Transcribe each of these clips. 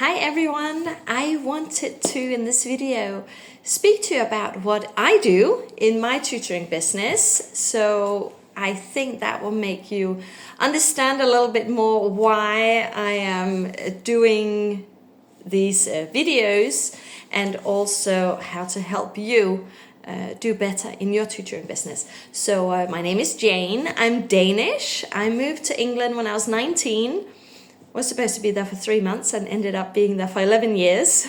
Hi everyone, I wanted to in this video speak to you about what I do in my tutoring business. So I think that will make you understand a little bit more why I am doing these videos and also how to help you do better in your tutoring business. So my name is Jane, I'm Danish. I moved to England when I was 19. Was supposed to be there for 3 months and ended up being there for 11 years.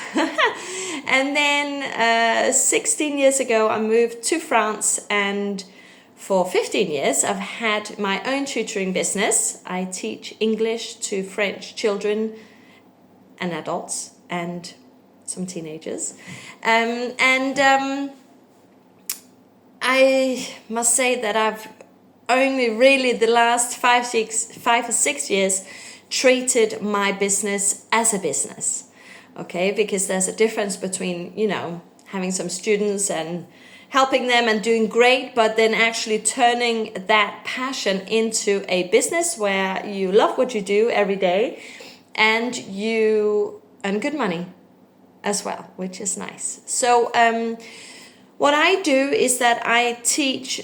And then 16 years ago I moved to France, and for 15 years I've had my own tutoring business. I teach English to French children and adults and some teenagers. I must say that I've only really the last 5 or 6 years treated my business as a business, okay? Because there's a difference between, having some students and helping them and doing great, but then actually turning that passion into a business where you love what you do every day and you earn good money as well, which is nice. So what I do is that I teach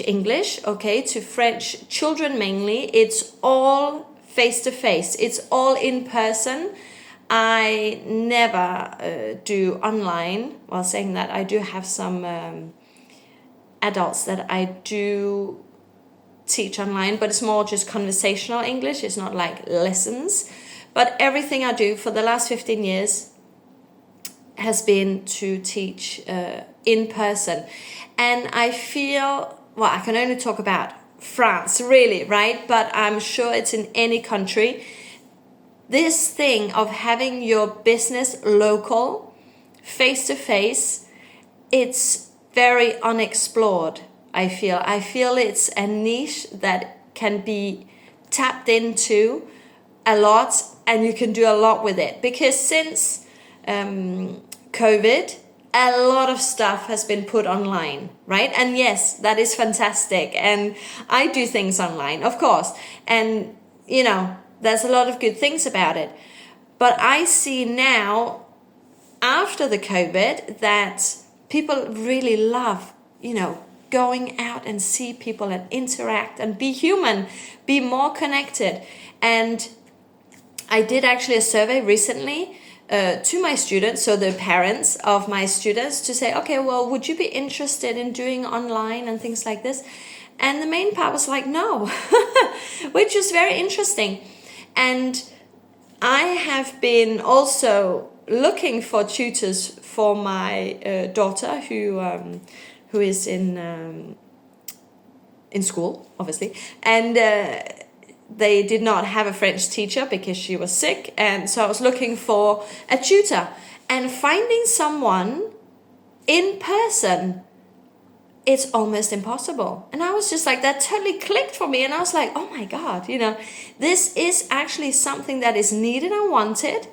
English, okay, to French children mainly. It's all face-to-face. It's all in person. I never do online. While saying that, I do have some adults that I do teach online, but it's more just conversational English. It's not like lessons. But everything I do for the last 15 years has been to teach in person. And I feel, I can only talk about France, really, right? But I'm sure it's in any country. This thing of having your business local, face-to-face, it's very unexplored, I feel. I feel it's a niche that can be tapped into a lot, and you can do a lot with it. Because since COVID, a lot of stuff has been put online, right? And yes, that is fantastic. And I do things online, of course. And, there's a lot of good things about it. But I see now, after the COVID, that people really love, going out and see people and interact and be human, be more connected. And I did actually a survey recently to my students, so the parents of my students, to say, okay, well, would you be interested in doing online and things like this? And the main part was like, no, which is very interesting. And I have been also looking for tutors for my daughter who is in school, obviously, and they did not have a French teacher because she was sick, and so I was looking for a tutor, and finding someone in person, it's almost impossible. And I was just like, that totally clicked for me, and I was like, oh my God, this is actually something that is needed and wanted,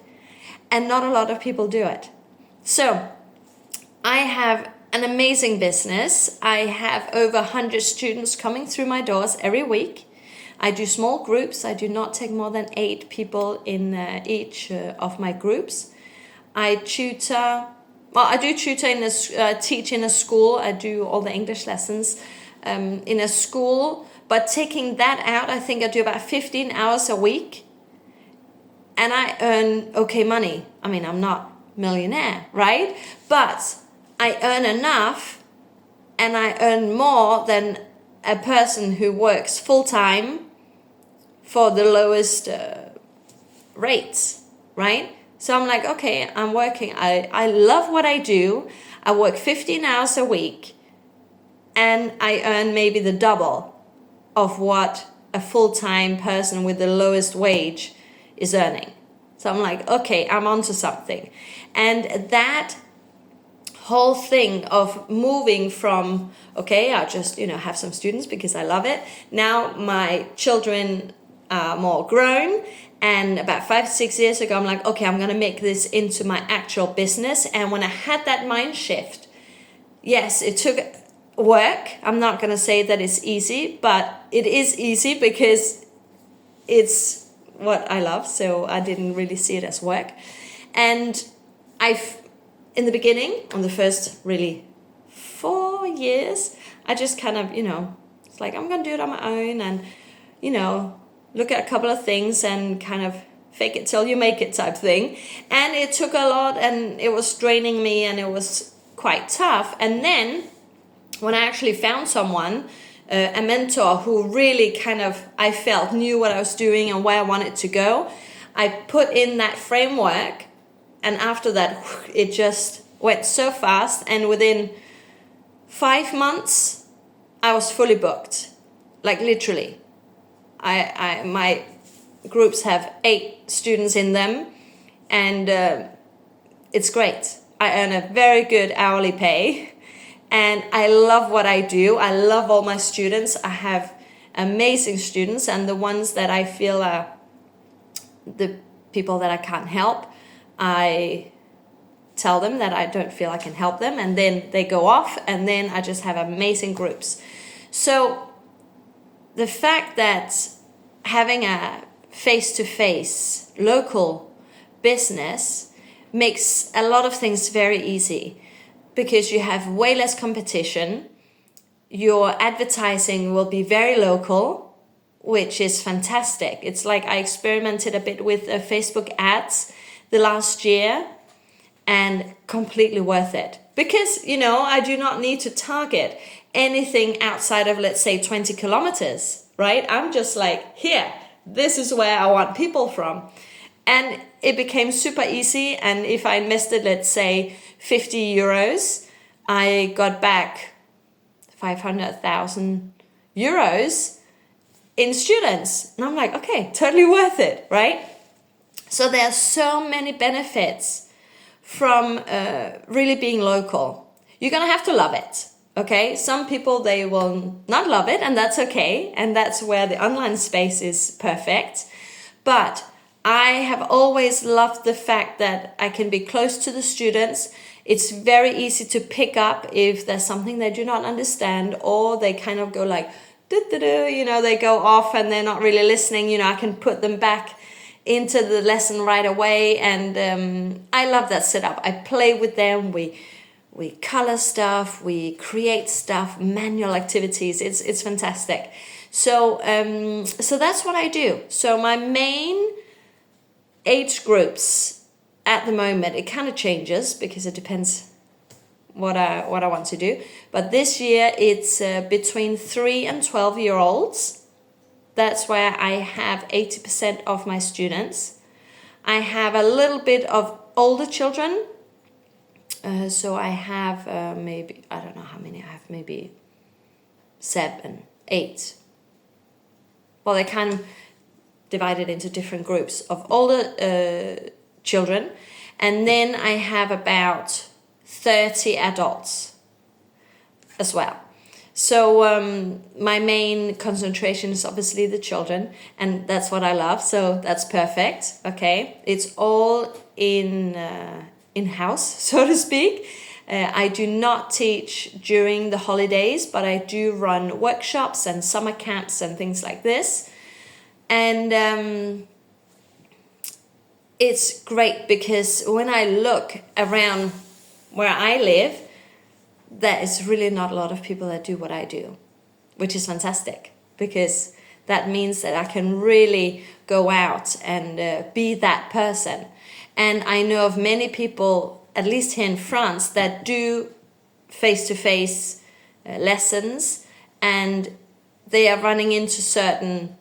and not a lot of people do it. So I have an amazing business. I have over 100 students coming through my doors every week. I do small groups. I do not take more than 8 people in each of my groups. I tutor. I do tutor teach in a school. I do all the English lessons in a school. But taking that out, I think I do about 15 hours a week. And I earn okay money. I mean, I'm not millionaire, right? But I earn enough, and I earn more than a person who works full-time for the lowest rates, right? So I'm like, okay, I'm working. I love what I do. I work 15 hours a week, and I earn maybe the double of what a full-time person with the lowest wage is earning. So I'm like, okay, I'm onto something. And that whole thing of moving from, okay, I just, have some students because I love it. Now my children are more grown, and about 5 to 6 years ago, I'm like, okay, I'm going to make this into my actual business. And when I had that mind shift, yes, it took work. I'm not going to say that it's easy, but it is easy because it's what I love, so I didn't really see it as work. And in the beginning, on the first really 4 years, I just kind of, it's like, I'm going to do it on my own and, look at a couple of things and kind of fake it till you make it type thing. And it took a lot and it was draining me and it was quite tough. And then when I actually found someone, a mentor who really kind of, I felt, knew what I was doing and where I wanted to go, I put in that framework, and after that, it just went so fast. And within 5 months, I was fully booked, like literally. My groups have 8 students in them, and it's great. I earn a very good hourly pay, and I love what I do. I love all my students. I have amazing students, and the ones that I feel are the people that I can't help, I tell them that I don't feel I can help them, and then they go off, and then I just have amazing groups. So the fact that having a face-to-face local business makes a lot of things very easy, because you have way less competition. Your advertising will be very local, which is fantastic. It's like I experimented a bit with Facebook ads the last year, and completely worth it. Because, I do not need to target anything outside of, let's say, 20 kilometers, right? I'm just like, here, this is where I want people from. And it became super easy. And if I invested, let's say, 50 euros, I got back 500,000 euros in students. And I'm like, okay, totally worth it, right? So there are so many benefits from really being local. You're going to have to love it, okay? Some people, they will not love it, and that's okay. And that's where the online space is perfect. But I have always loved the fact that I can be close to the students. It's very easy to pick up if there's something they do not understand, or they kind of go like, they go off and they're not really listening. I can put them back into the lesson right away, and I love that setup. I play with them, we color stuff, we create stuff, manual activities. It's fantastic. So that's what I do. So my main age groups at the moment, it kind of changes because it depends what I want to do. But this year it's between 3 and 12-year-olds. That's where I have 80% of my students. I have a little bit of older children. So I have maybe, I don't know how many I have, maybe 7, 8. Well, they kind of divided into different groups of older children. And then I have about 30 adults as well. So my main concentration is obviously the children, and that's what I love. So that's perfect. Okay, it's all in-house, so to speak. I do not teach during the holidays, but I do run workshops and summer camps and things like this. And it's great because when I look around where I live, there is really not a lot of people that do what I do, which is fantastic, because that means that I can really go out and be that person. And I know of many people, at least here in France, that do face-to-face lessons, and they are running into certain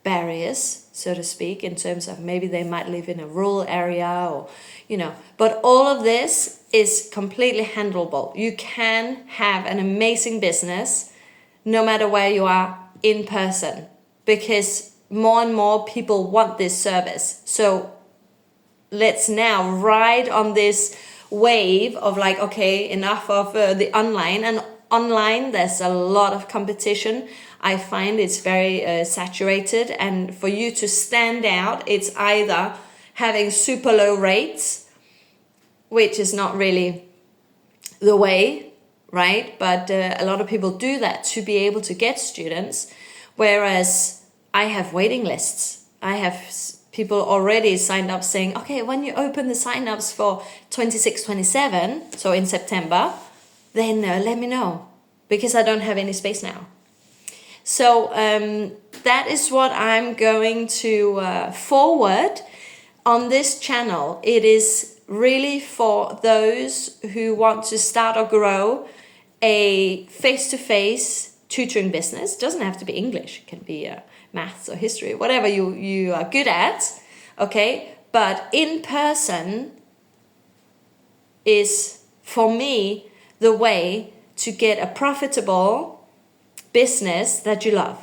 barriers, so to speak, in terms of maybe they might live in a rural area or, but all of this is completely handleable. You can have an amazing business no matter where you are in person, because more and more people want this service. So let's now ride on this wave of like, okay, enough of the online. And online, there's a lot of competition. I find it's very saturated, and for you to stand out, it's either having super low rates, which is not really the way, right? But a lot of people do that to be able to get students, whereas I have waiting lists. I have people already signed up saying, okay, when you open the sign-ups for 26, 27, so in September, then let me know, because I don't have any space now. So that is what I'm going to forward on this channel. It is really for those who want to start or grow a face-to-face tutoring business. It doesn't have to be English. It can be maths or history, whatever you are good at, okay? But in person is, for me, the way to get a profitable business that you love,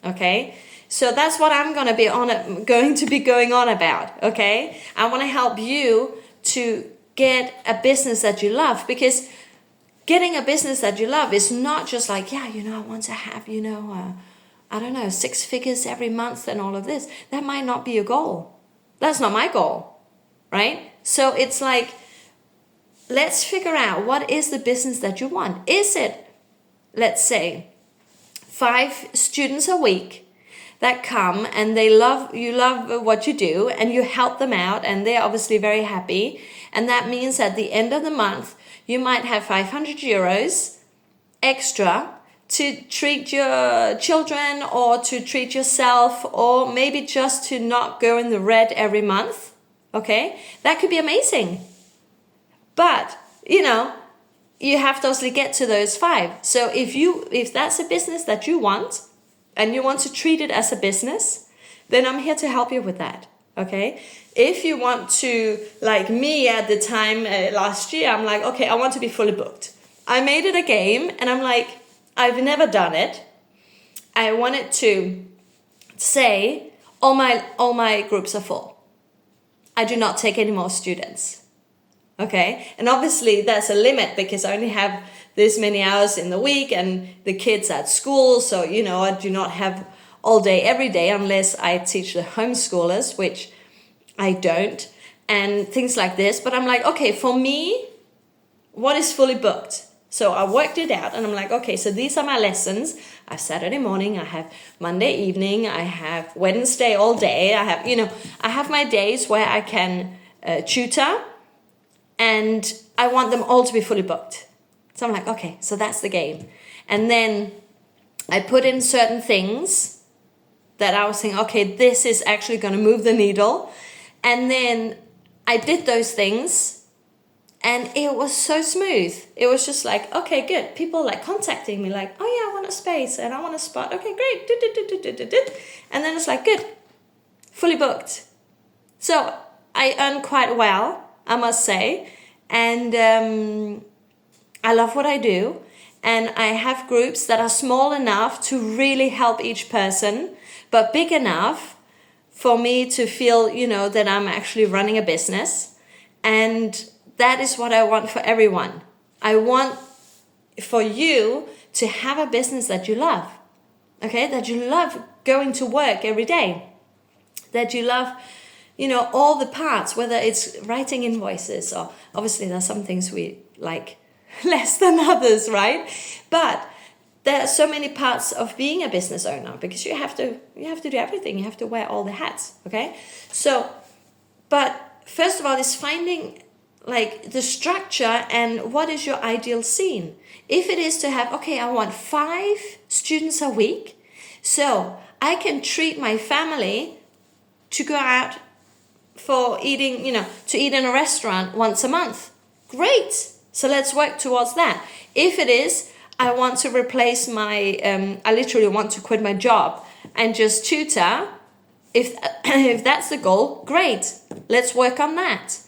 okay? So that's what I'm going to be going on about, okay? I want to help you to get a business that you love, because getting a business that you love is not just like, yeah, I want to have, I don't know, 6 figures every month and all of this. That might not be your goal. That's not my goal, right? So it's like, let's figure out, what is the business that you want? Is it, let's say, 5 students a week that come and you love what you do, and you help them out, and they're obviously very happy. And that means at the end of the month, you might have 500 euros extra to treat your children, or to treat yourself, or maybe just to not go in the red every month, okay? That could be amazing. But, you have to also get to those 5. So if that's a business that you want, and you want to treat it as a business, then I'm here to help you with that, okay? If you want to, like me at the time last year, I'm like, okay, I want to be fully booked. I made it a game, and I'm like, I've never done it. I wanted to say, all my groups are full. I do not take any more students. Okay? And obviously there's a limit, because I only have this many hours in the week, and the kids at school. So, I do not have all day, every day, unless I teach the homeschoolers, which I don't, and things like this. But I'm like, okay, for me, what is fully booked? So I worked it out, and I'm like, okay, so these are my lessons. I have Saturday morning, I have Monday evening, I have Wednesday all day. I have my days where I can tutor, and I want them all to be fully booked. So I'm like, okay, so that's the game. And then I put in certain things that I was thinking, okay, this is actually going to move the needle. And then I did those things, and it was so smooth. It was just like, okay, good. People like contacting me like, oh yeah, I want a space and I want a spot. Okay, great. And then it's like, good, fully booked. So I earn quite well, I must say. And I love what I do. And I have groups that are small enough to really help each person, but big enough for me to feel, that I'm actually running a business. And that is what I want for everyone. I want for you to have a business that you love, okay? That you love going to work every day. That you love, all the parts, whether it's writing invoices, or obviously there's some things we like less than others, right? But there are so many parts of being a business owner, because you have to do everything. You have to wear all the hats, okay? So, but first of all, is finding like the structure and what is your ideal scene. If it is to have, okay, I want 5 students a week, so I can treat my family to go out for eating, to eat in a restaurant once a month. Great. So let's work towards that. If it is, I want to replace I literally want to quit my job and just tutor. If that's the goal, great. Let's work on that.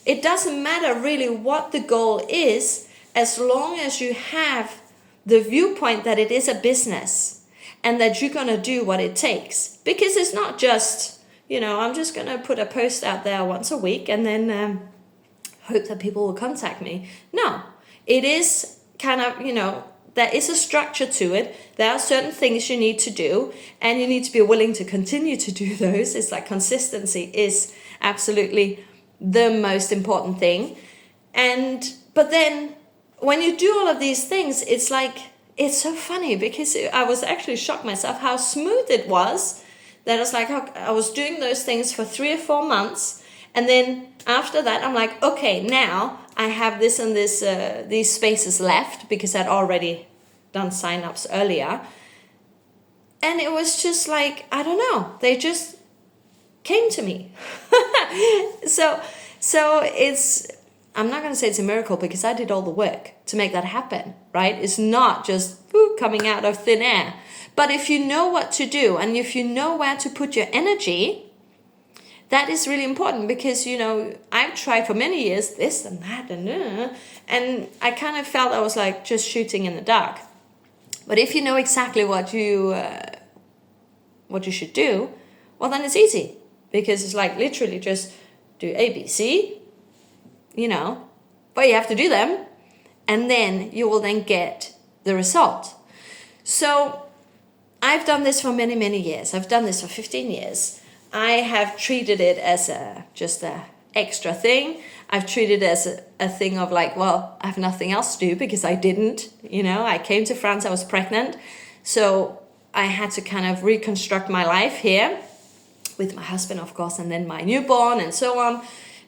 It doesn't matter really what the goal is, as long as you have the viewpoint that it is a business and that you're going to do what it takes. Because it's not just, I'm just going to put a post out there once a week and then hope that people will contact me. No, it is kind of, there is a structure to it. There are certain things you need to do, and you need to be willing to continue to do those. It's like consistency is absolutely the most important thing. But then when you do all of these things, it's so funny, because I was actually shocked myself how smooth it was that was like, I was doing those things for 3 or 4 months. And then after that, I'm like, okay, now I have this and this, these spaces left because I'd already done sign-ups earlier. And it was just like, I don't know, they just came to me. So it's, I'm not going to say it's a miracle because I did all the work to make that happen, right? It's not just coming out of thin air. But if you know what to do and if you know where to put your energy, that is really important because, you know, I've tried for many years this and that and I kind of felt I was like just shooting in the dark. But if you know exactly what you should do, well, then it's easy because it's like literally just do A, B, C, you know, but you have to do them and then you will then get the result. So I've done this for many, many years. I've done this for 15 years. I have treated it as just a extra thing. I've treated it as a thing of like, well, I have nothing else to do because I didn't, you know, I came to France, I was pregnant. So I had to kind of reconstruct my life here with my husband, of course, and then my newborn and so on.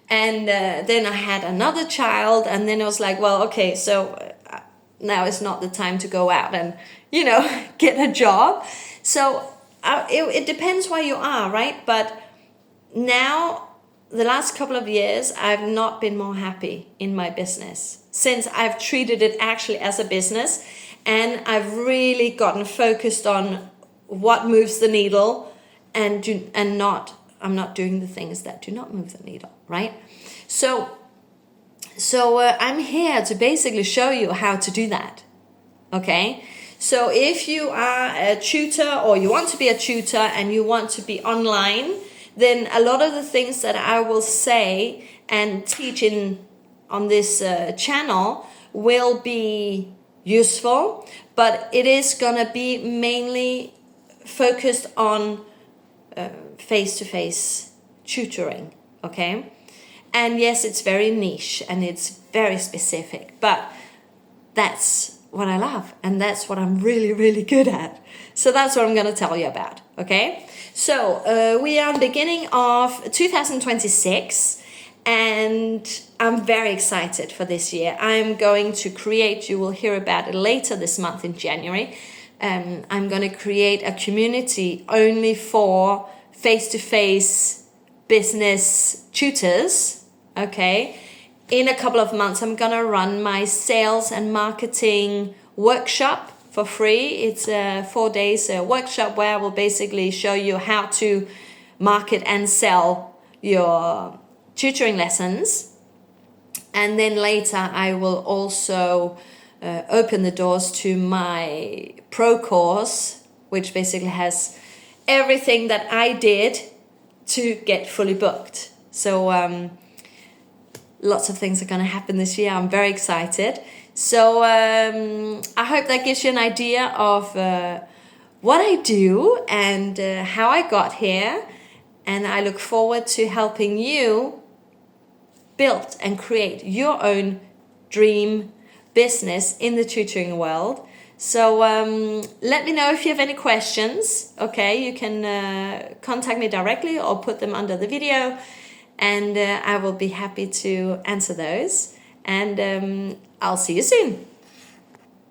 And then I had another child and then I was like, well, okay, so now is not the time to go out and, you know, get a job. So it depends where you are, right? But now, the last couple of years, I've not been more happy in my business since I've treated it actually as a business and I've really gotten focused on what moves the needle I'm not doing the things that do not move the needle, right? So I'm here to basically show you how to do that, okay? So if you are a tutor or you want to be a tutor and you want to be online, then a lot of the things that I will say and teach on this channel will be useful, but it is gonna be mainly focused on face-to-face tutoring, okay? And yes, it's very niche and it's very specific, but that's what I love and that's what I'm really, really good at. So that's what I'm going to tell you about, okay? So we are beginning of 2026 and I'm very excited for this year. I'm going to create, you will hear about it later this month in January, I'm going to create a community only for face-to-face business tutors, okay? In a couple of months, I'm going to run my sales and marketing workshop for free. It's a 4 days workshop where I will basically show you how to market and sell your tutoring lessons. And then later, I will also open the doors to my pro course, which basically has everything that I did to get fully booked. So lots of things are going to happen this year. I'm very excited. So I hope that gives you an idea of what I do and how I got here. And I look forward to helping you build and create your own dream business in the tutoring world. So let me know if you have any questions. Okay, you can contact me directly or put them under the video and I will be happy to answer those. And I'll see you soon.